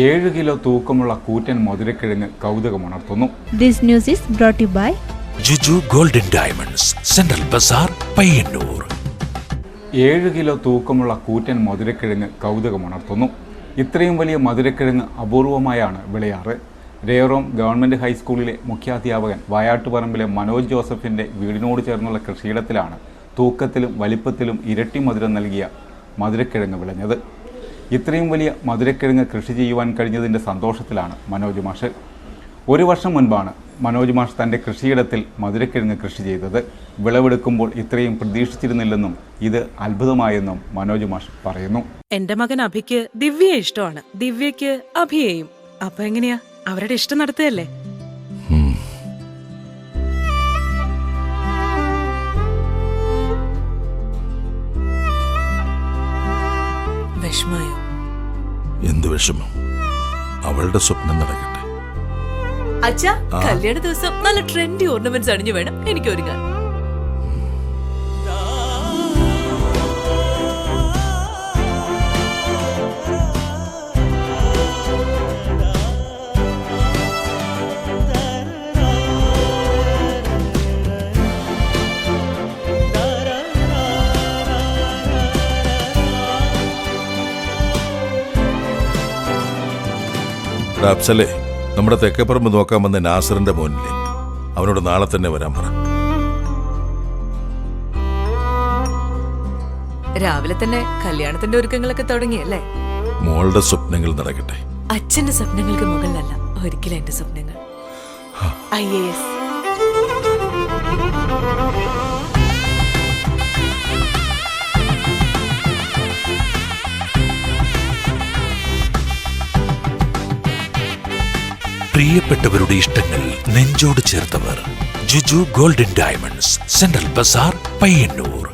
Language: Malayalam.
7 കിലോ തൂക്കമുള്ള കൂറ്റൻ മധുരക്കിഴങ്ങ് കൗതുകമുണർത്തുന്നു. This news is brought to you by Juju Golden Diamonds, Central Bazaar, Payyanur. 7 kilo തൂക്കമുള്ള കൂറ്റൻ മധുരക്കിഴങ്ങ് കൗതുകമുണർത്തുന്നു. ഇത്രയും വലിയ മധുരക്കിഴങ്ങ് അപൂർവമായാണ് വിളയാറ്. രേറോം ഗവൺമെൻറ് ഹൈസ്കൂളിലെ മുഖ്യാധ്യാപകൻ വായാട്ടുപറമ്പിലെ മനോജ് ജോസഫിൻ്റെ വീടിനോട് ചേർന്നുള്ള കൃഷിയിടത്തിലാണ് തൂക്കത്തിലും വലിപ്പത്തിലും ഇരട്ടി മധുരം നൽകിയ മധുരക്കിഴങ്ങ് വിളഞ്ഞത്. ഇത്രയും വലിയ മധുരക്കിഴങ്ങ് കൃഷി ചെയ്യുവാൻ കഴിഞ്ഞതിൻ്റെ സന്തോഷത്തിലാണ് മനോജ് മാഷ്. 1 വർഷം മുൻപാണ് മനോജ് മാഷ് തൻ്റെ കൃഷിയിടത്തിൽ മധുരക്കിഴങ്ങ് കൃഷി ചെയ്തത്. വിളവെടുക്കുമ്പോൾ ഇത്രയും പ്രതീക്ഷിച്ചിരുന്നില്ലെന്നും ഇത് അത്ഭുതമായെന്നും മനോജ് മാഷ് പറയുന്നു. എന്റെ മകൻ അഭിക്ക് ദിവ്യയെ ഇഷ്ടമാണ്, ദിവ്യയ്ക്ക് അഭിയെയും. അപ്പൊ എങ്ങനെയാ, അവരുടെ ഇഷ്ടം നടത്തുകയല്ലേ. വിഷമായോ? എന്ത് വിഷമം? അവളുടെ സ്വപ്നം നടക്കട്ടെ. അച്ഛാ, കല്യാണ ദിവസം നല്ല ട്രെൻഡി ഓർണമെന്റ്സ് അണിഞ്ഞു വേണം എനിക്ക് ഒരുങ്ങാൻ. അപ്സലേ, നമ്മുടെ തെക്കേപ്പറമ്പ് നോക്കാൻ വന്ന നാസറിന്റെ മോനില്ലേ, അവനോട് നാളെ തന്നെ വരാൻ പറ. രാവിലെ തന്നെ കല്യാണത്തിന്റെ ഒരുക്കങ്ങളൊക്കെ തുടങ്ങിയല്ലേ. മോളുടെ സ്വപ്നങ്ങൾ നടക്കട്ടെ. അച്ഛന്റെ സ്വപ്നങ്ങൾക്ക് മുകളിലല്ല ഒരിക്കലും എന്റെ സ്വപ്നങ്ങൾ. IAS. പ്രിയപ്പെട്ടവരുടെ ഇഷ്ടങ്ങൾ നെഞ്ചോട് ചേർത്തവർ. Juju Golden Diamonds, Central Bazaar, Payyanur.